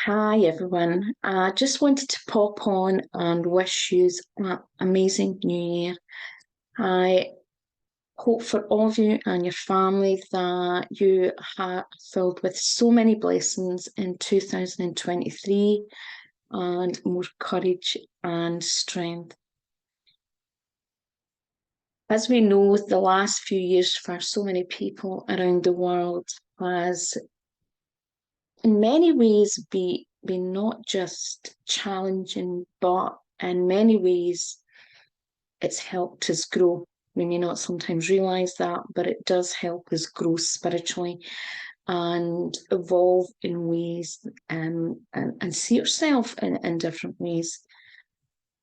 Hi everyone. I just wanted to pop on and wish you an amazing new year. I hope for all of you and your family that you are filled with so many blessings in 2023 and more courage and strength. As we know, the last few years for so many people around the world has in many ways been not just challenging, but in many ways it's helped us grow. We may not sometimes realize that, but it does help us grow spiritually and evolve in ways and see yourself in different ways.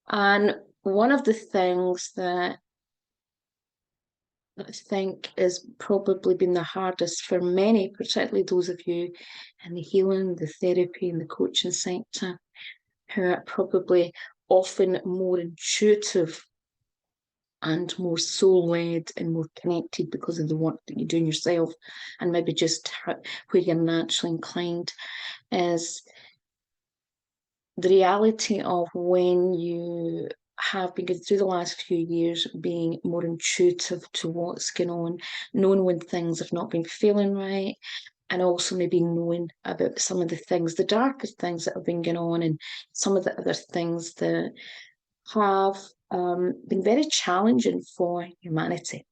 And one of the things that I think has probably been the hardest for many, particularly those of you in the healing, the therapy, and the coaching sector, who are probably often more intuitive and more soul-led and more connected because of the work that you're doing yourself, and maybe just where you're naturally inclined, is the reality of when you have been going through the last few years being more intuitive to what's going on, knowing when things have not been feeling right, and also maybe knowing about some of the things, the darker things that have been going on, and some of the other things that have been very challenging for humanity.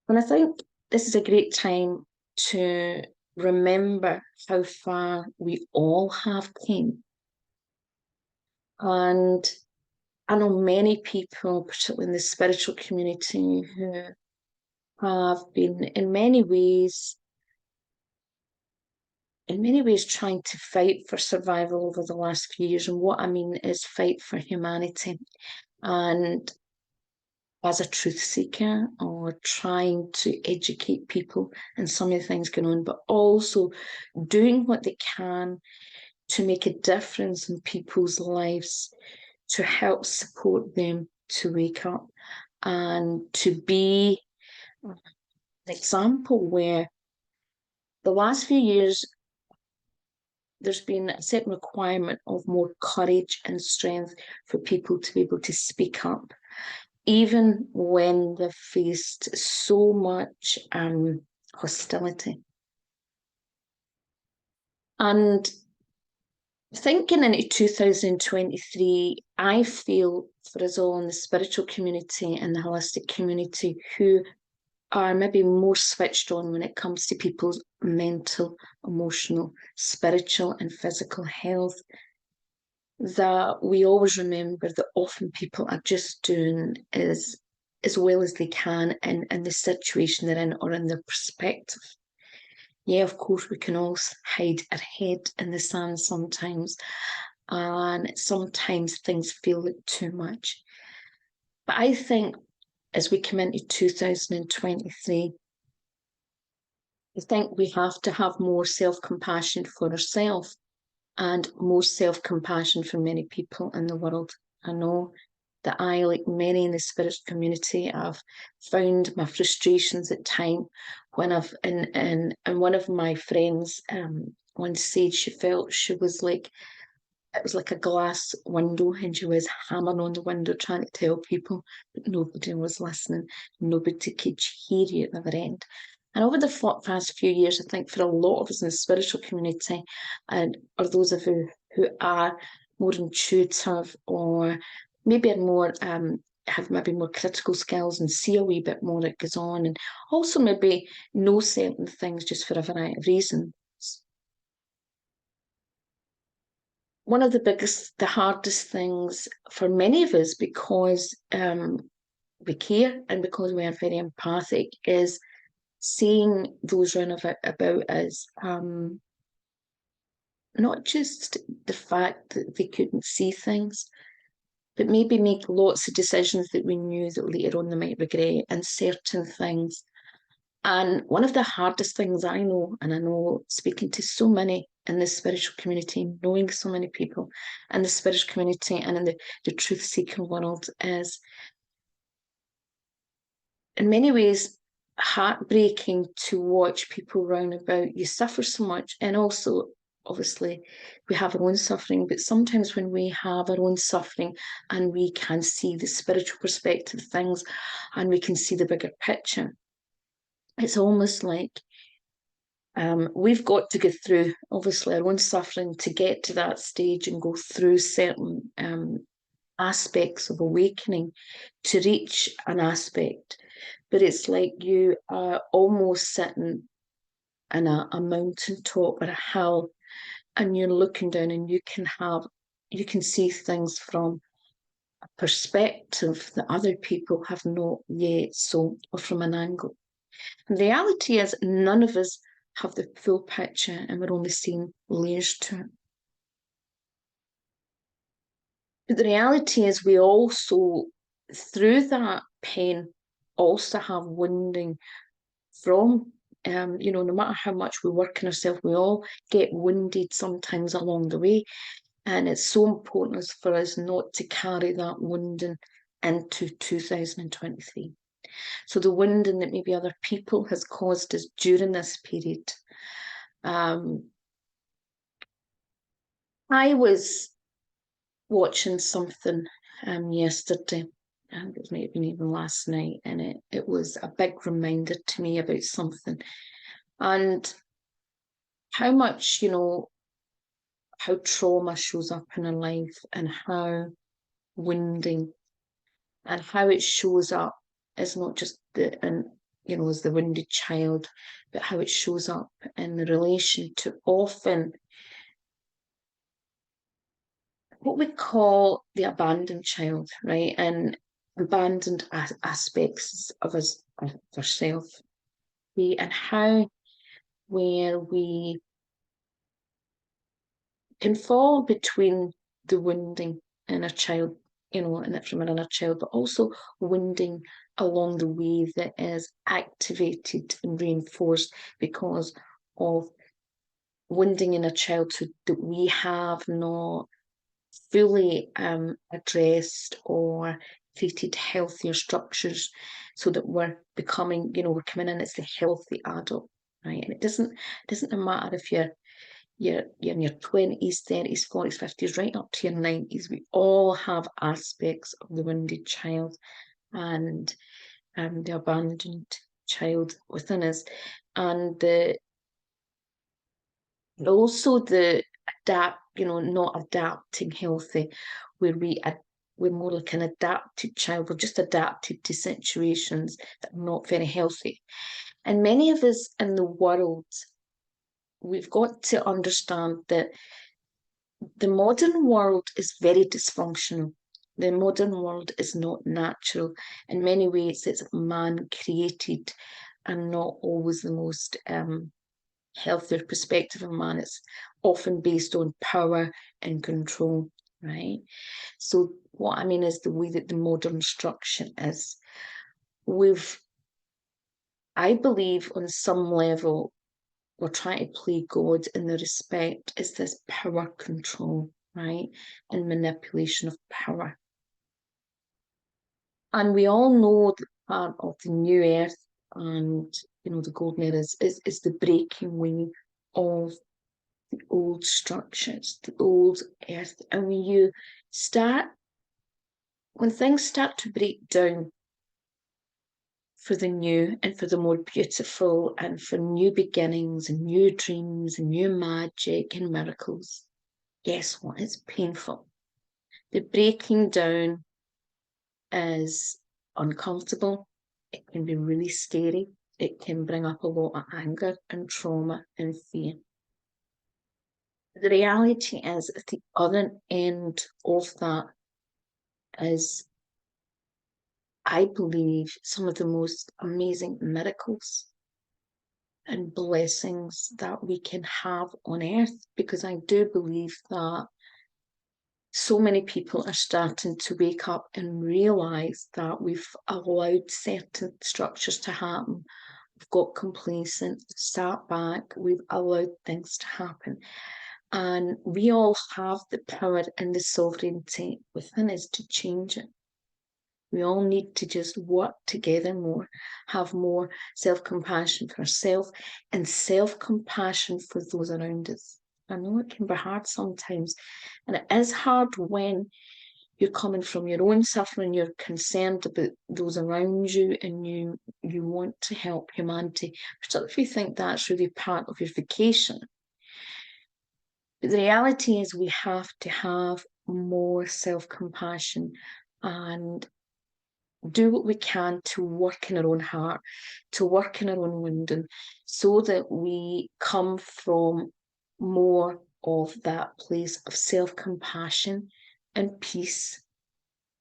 And I think this is a great time to remember how far we all have came. And I know many people, particularly in the spiritual community, who have been in many ways trying to fight for survival over the last few years. And what I mean is fight for humanity. And as a truth seeker or trying to educate people and some of the things going on, but also doing what they can to make a difference in people's lives, to help support them to wake up and to be an example where the last few years there's been a certain requirement of more courage and strength for people to be able to speak up, even when they've faced so much hostility. And thinking into 2023, I feel for us all in the spiritual community and the holistic community who are maybe more switched on when it comes to people's mental, emotional, spiritual, and physical health, that we always remember that often people are just doing as well as they can in the situation they're in or in their perspective. Yeah, of course, we can all hide our head in the sand sometimes, and sometimes things feel like too much. But I think as we come into 2023, I think we have to have more self-compassion for ourselves and more self-compassion for many people in the world. I know that I, like many in the spiritual community, have found my frustrations at time when I've and one of my friends once said she felt she was like it was like a glass window and she was hammering on the window trying to tell people, but nobody was listening. Nobody could hear you at the other end. And over the past few years, I think for a lot of us in the spiritual community, and or those of you who are more intuitive or maybe are more have maybe more critical skills and see a wee bit more that goes on, and also maybe know certain things just for a variety of reasons. One of the hardest things for many of us, because we care and because we are very empathic, is seeing those round about us, not just the fact that they couldn't see things, but maybe make lots of decisions that we knew that later on they might regret and certain things. And one of the hardest things I know, and I know speaking to so many in the spiritual community, knowing so many people in the spiritual community and in the truth-seeking world, is in many ways heartbreaking to watch people round about you suffer so much, and also obviously we have our own suffering, but sometimes when we have our own suffering and we can see the spiritual perspective of things and we can see the bigger picture, it's almost like we've got to go through, obviously, our own suffering to get to that stage and go through certain aspects of awakening to reach an aspect. But it's like you are almost sitting in a mountaintop or a hill, and you're looking down, and you can see things from a perspective that other people have not yet, so, or from an angle. And the reality is, none of us have the full picture, and we're only seeing layers to it. But the reality is, we also, through that pain, also have wounding from, no matter how much we work on ourselves, we all get wounded sometimes along the way. And it's so important for us not to carry that wounding into 2023. So the wounding that maybe other people has caused us during this period. I was watching something yesterday, and it might have been even last night, and it was a big reminder to me about something, and how much, how trauma shows up in our life, and how wounding, and how it shows up is not just as the wounded child, but how it shows up in the relation to often what we call the abandoned child, right? And abandoned aspects of us, of ourselves, and how where we can fall between the wounding in a child, and it from another child, but also wounding along the way that is activated and reinforced because of wounding in a childhood that we have not fully addressed or created healthier structures, so that we're becoming, we're coming in as the healthy adult, right? And it doesn't matter if you're in your 20s, 30s, 40s, 50s, right up to your 90s. We all have aspects of the wounded child and the abandoned child within us, and also the not adapting healthy, where we're more like an adapted child. We're just adapted to situations that are not very healthy. And many of us in the world, we've got to understand that the modern world is very dysfunctional. The modern world is not natural. In many ways, it's man created and not always the most healthier perspective of man. It's often based on power and control, right? So what I mean is the way that the modern structure is. I believe on some level, we're trying to play God in the respect is this power control, right? And manipulation of power. And we all know that part of the new earth and, the golden era is the breaking away of the old structures, the old earth. And when things start to break down for the new and for the more beautiful and for new beginnings and new dreams and new magic and miracles, guess what? It's painful. The breaking down is uncomfortable. It can be really scary. It can bring up a lot of anger and trauma and fear. The reality is, at the other end of that is, I believe, some of the most amazing miracles and blessings that we can have on earth, because I do believe that so many people are starting to wake up and realize that we've allowed certain structures to happen. We've got complacent, sat back, we've allowed things to happen. And we all have the power and the sovereignty within us to change it. We all need to just work together more, have more self-compassion for ourselves and self-compassion for those around us, I know it can be hard sometimes. And it is hard when you're coming from your own suffering, you're concerned about those around you, and you want to help humanity, particularly if you think that's really part of your vocation. But the reality is we have to have more self-compassion and do what we can to work in our own heart, to work in our own wounding, so that we come from more of that place of self-compassion and peace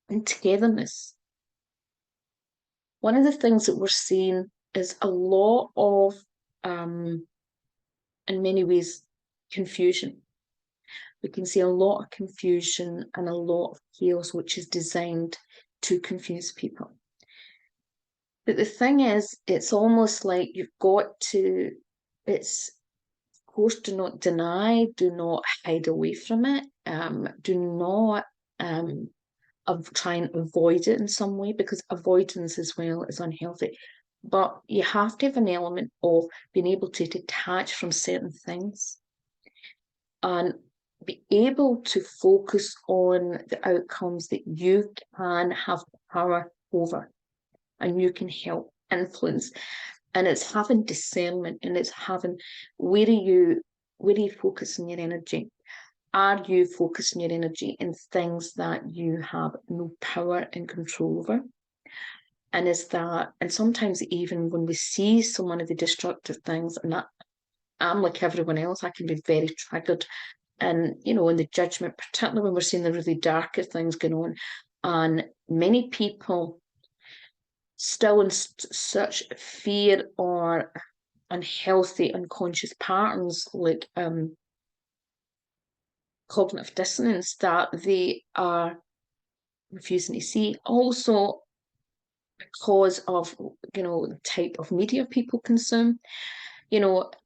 and togetherness. One of the things that we're seeing is a lot of, in many ways, confusion. We can see a lot of confusion and a lot of chaos, which is designed to confuse people. But the thing is, it's almost like you've got to, it's, of course, do not deny, do not hide away from it, do not try and avoid it in some way, because avoidance as well is unhealthy. But you have to have an element of being able to detach from certain things and be able to focus on the outcomes that you can have power over and you can help influence. And it's having discernment, and it's having, where are you focusing your energy? Are you focusing your energy in things that you have no power and control over? And is that, and sometimes even when we see so many of the destructive things, and that I'm like everyone else, I can be very triggered, and in the judgment, particularly when we're seeing the really darker things going on, and many people still in such fear or unhealthy unconscious patterns, like cognitive dissonance, that they are refusing to see. Also, because of the type of media people consume.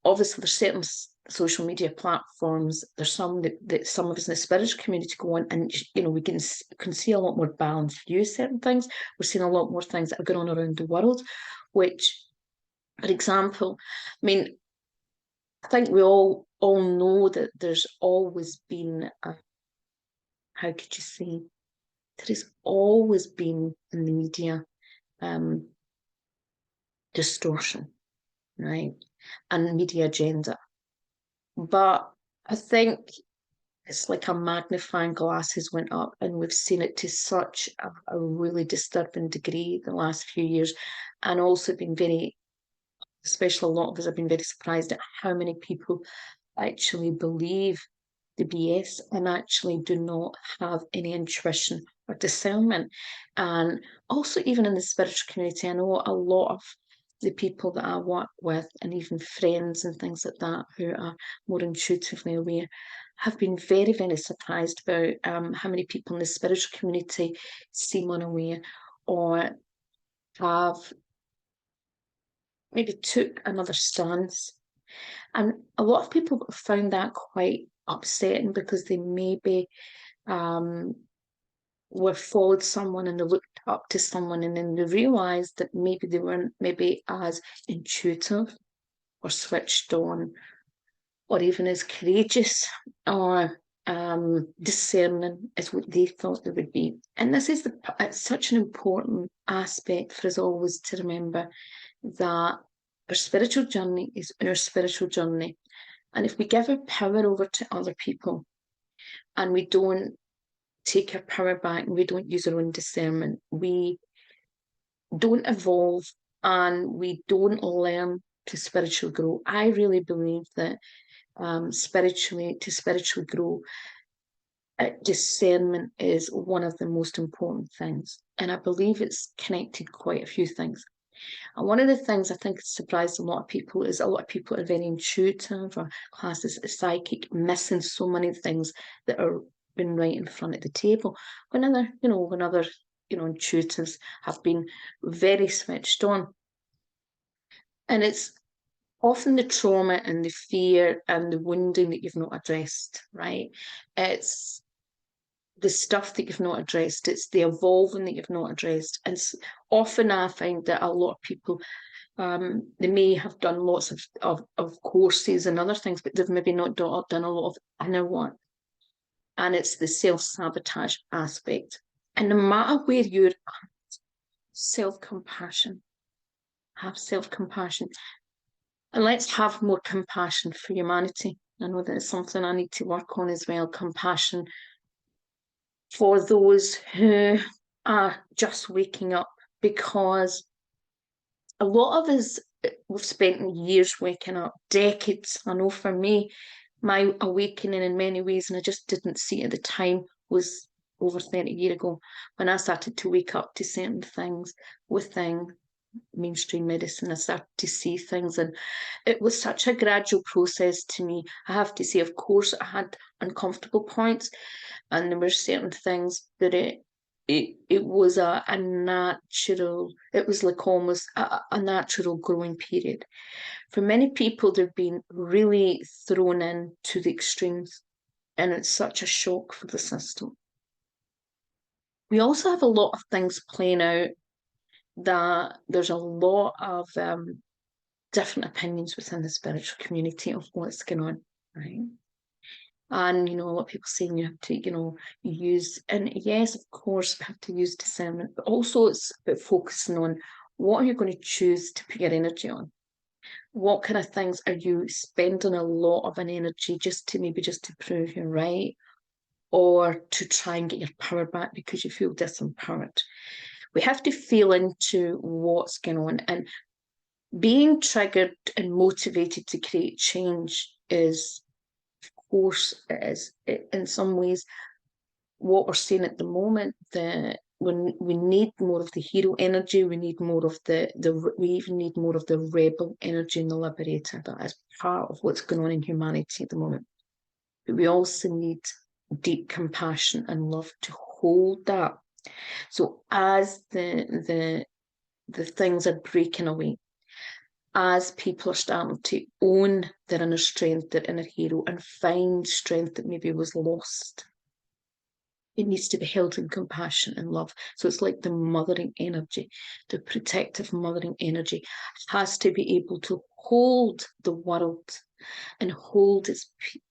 Obviously there's certain social media platforms. There's some that some of us in the spiritual community go on, and we can see a lot more balanced views of certain things. We're seeing a lot more things that are going on around the world, which, for example, I mean, I think we all know that there's always been how could you say, there has always been in the media distortion, right? And media agenda. But I think it's like a magnifying glass has went up, and we've seen it to such a really disturbing degree the last few years, and also been very, especially a lot of us have been very surprised at how many people actually believe the BS and actually do not have any intuition or discernment. And also, even in the spiritual community, I know a lot of the people that I work with, and even friends and things like that, who are more intuitively aware, have been very, very surprised about how many people in the spiritual community seem unaware or have maybe took another stance. And a lot of people found that quite upsetting, because they maybe were followed someone and they looked up to someone, and then they realised that maybe they weren't maybe as intuitive or switched on or even as courageous or discerning as what they thought they would be. And this is it's such an important aspect for us always to remember, that our spiritual journey is our spiritual journey. And if we give our power over to other people and we don't take our power back and we don't use our own discernment, we don't evolve and we don't learn to spiritually grow. I really believe that to spiritually grow, discernment is one of the most important things. And I believe it's connected quite a few things. And one of the things I think surprised a lot of people is a lot of people are very intuitive or classed as psychic, missing so many things that are been right in front of the table. When other intuitives have been very switched on. And it's often the trauma and the fear and the wounding that you've not addressed, right? It's the stuff that you've not addressed. It's the evolving that you've not addressed. And often I find that a lot of people They may have done lots of courses and other things, but they've maybe not done a lot of inner work. And it's the self-sabotage aspect. And no matter where you're at, self-compassion, have self-compassion. And let's have more compassion for humanity. I know that it's something I need to work on as well, compassion for those who are just waking up, because a lot of us, we've spent years waking up, decades. I know for me, my awakening in many ways, and I just didn't see it at the time, was over 30 years ago when I started to wake up to certain things within mainstream medicine. I started to see things, and it was such a gradual process to me. I have to say, of course, I had uncomfortable points, and there were certain things, but it was a natural, it was like almost a natural growing period. For many people, they've been really thrown in to the extremes, and it's such a shock for the system. We also have a lot of things playing out, that there's a lot of different opinions within the spiritual community of what's going on, right? And, a lot of people saying you have to, use, and yes, of course, we have to use discernment, but also it's about focusing on what are you going to choose to put your energy on? What kind of things are you spending a lot of an energy just to prove you're right, or to try and get your power back because you feel disempowered? We have to feel into what's going on, and being triggered and motivated to create change is, of course, in some ways what we're seeing at the moment. When we need more of the hero energy, we need more of we even need more of the rebel energy and the liberator. That is part of what's going on in humanity at the moment. But we also need deep compassion and love to hold that. So as the things are breaking away, as people are starting to own their inner strength, their inner hero, and find strength that maybe was lost, it needs to be held in compassion and love. So it's like the mothering energy, the protective mothering energy has to be able to hold the world and hold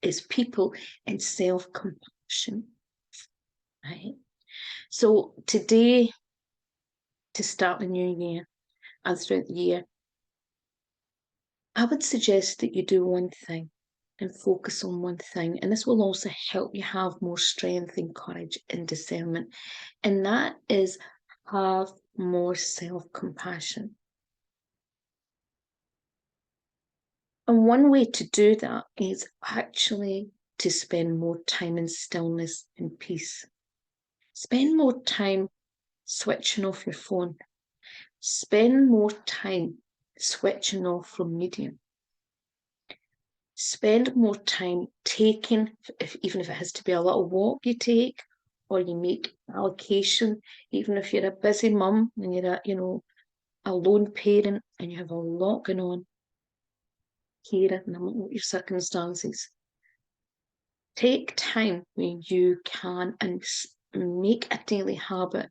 its people in self-compassion, right? So today, to start the new year and throughout the year, I would suggest that you do one thing and focus on one thing. And this will also help you have more strength and courage and discernment. And that is, have more self-compassion. And one way to do that is actually to spend more time in stillness and peace. Spend more time switching off your phone. Spend more time switching off from media. Spend more time taking, even if it has to be a little walk you take, or you make allocation, even if you're a busy mum and you're a lone parent and you have a lot going on, caring and your circumstances. Take time when you can and make a daily habit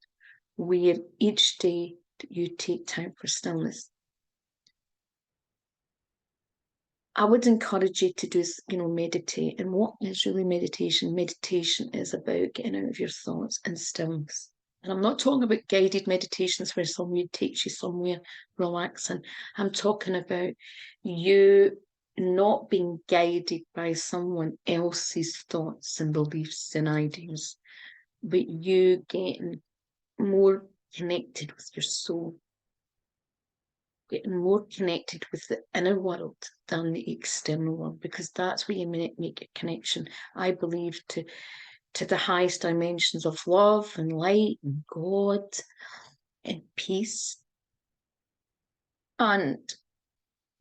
where each day you take time for stillness. I would encourage you to do, meditate. And what is really meditation? Meditation is about getting out of your thoughts and stillness. And I'm not talking about guided meditations where someone takes you somewhere relaxing. I'm talking about you not being guided by someone else's thoughts and beliefs and ideas, but you getting more connected with your soul, getting more connected with the inner world than the external world, because that's where you make a connection, I believe, to the highest dimensions of love and light and God and peace. And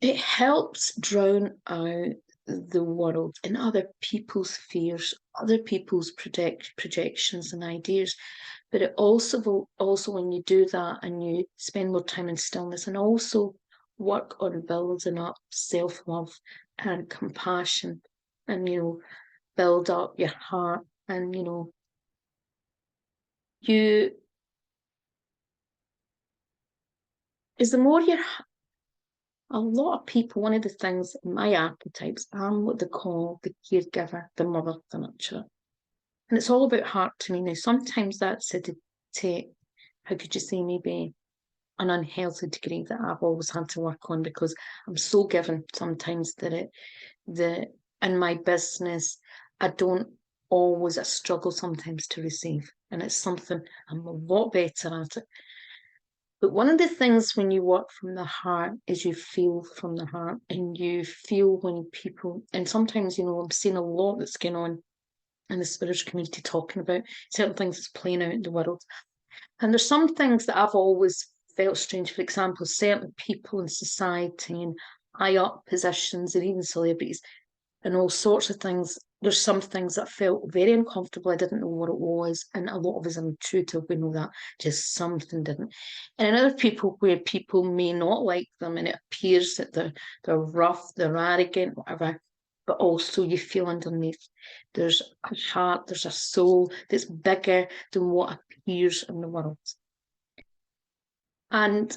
it helps drown out the world and other people's fears, other people's projections and ideas. But it also when you do that and you spend more time in stillness and also work on building up self-love and compassion, and build up your heart, and you is the more a lot of people, one of the things in my archetypes, I'm what they call the caregiver, the mother, the nurturer. And it's all about heart to me. Now, sometimes that's to, how could you say, maybe an unhealthy degree that I've always had to work on, because I'm so given sometimes that in my business, I struggle sometimes to receive. And it's something I'm a lot better at it. But one of the things when you work from the heart is you feel from the heart, and you feel when people, and sometimes, I'm seeing a lot that's going on in the spiritual community talking about certain things that's playing out in the world. And there's some things that I've always felt strange. For example, certain people in society and high up positions and even celebrities and all sorts of things. There's some things that felt very uncomfortable. I didn't know what it was. And a lot of us are intuitive. We know that just something didn't. And in other people where people may not like them and it appears that they're rough, they're arrogant, whatever, but also you feel underneath there's a heart, there's a soul that's bigger than what appears in the world. And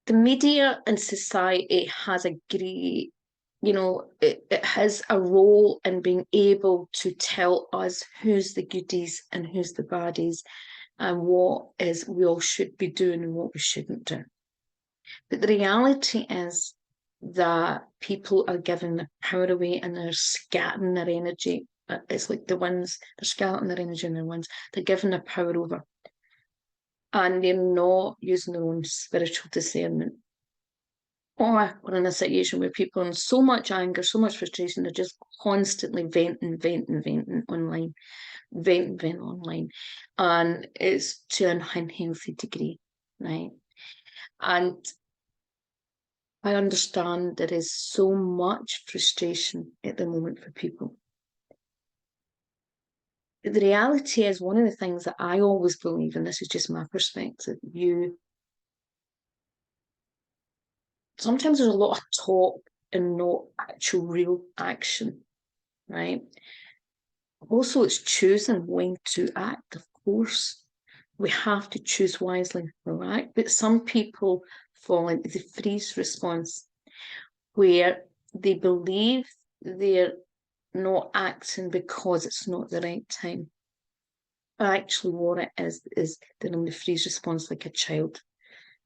the media and society has a great, it has a role in being able to tell us who's the goodies and who's the baddies and what is we all should be doing and what we shouldn't do. But the reality is that people are giving the power away and they're scattering their energy. It's like the winds, they're scattering their energy in their winds. They're giving their power over. And they're not using their own spiritual discernment. Or we're in a situation where people are in so much anger, so much frustration, they're just constantly venting online, venting online. And it's to an unhealthy degree, right? And I understand there is so much frustration at the moment for people. But the reality is, one of the things that I always believe, and this is just my perspective, sometimes there's a lot of talk and not actual real action, right? Also, it's choosing when to act, of course. We have to choose wisely, right? But some people fall into the freeze response where they believe they're not acting because it's not the right time. Actually, what it is they're in the freeze response like a child.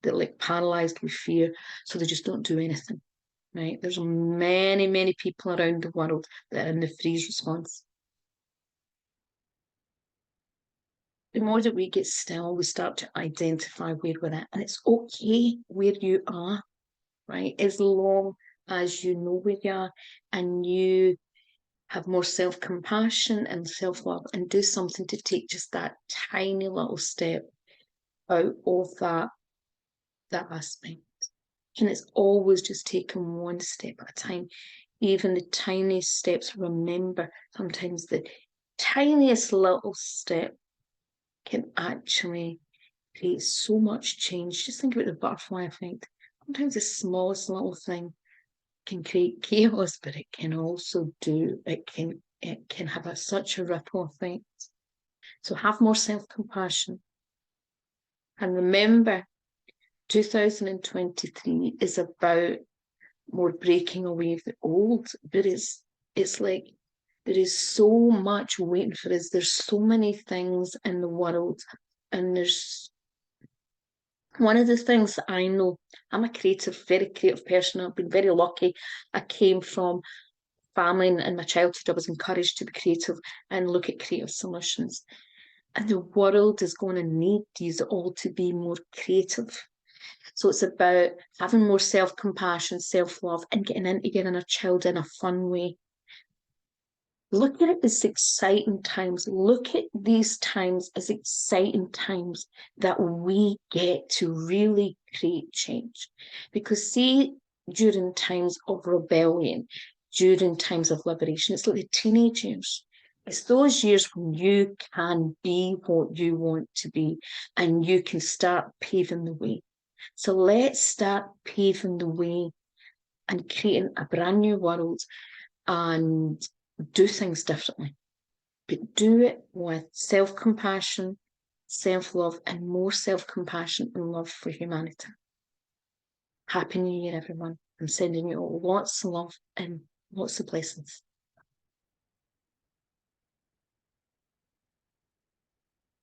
They're like paralyzed with fear, so they just don't do anything, right? There's many people around the world that are in the freeze response. The more that we get still, we start to identify where we're at, and it's okay where you are, right? As long as you know where you are and you have more self-compassion and self-love and do something to take just that tiny little step out of that aspect. And it's always just taking one step at a time. Even the tiniest steps, remember, sometimes the tiniest little step can actually create so much change. Just think about the butterfly effect. Sometimes the smallest little thing can create chaos, but it can also it can have such a ripple effect. So have more self-compassion. And remember, 2023 is about more breaking away of the old, but it's like there is so much waiting for us. There's so many things in the world, and there's one of the things that I know, I'm a very creative person. I've been very lucky. I came from family and in my childhood, I was encouraged to be creative and look at creative solutions. And the world is going to need these all to be more creative. So it's about having more self-compassion, self-love, and getting into getting our children in a fun way. Look at it as exciting times. Look at these times as exciting times that we get to really create change. Because see, during times of rebellion, during times of liberation, it's like the teenage years. It's those years when you can be what you want to be and you can start paving the way. So let's start paving the way and creating a brand new world and do things differently. But do it with self-compassion, self-love, and more self-compassion and love for humanity. Happy New Year, everyone. I'm sending you all lots of love and lots of blessings.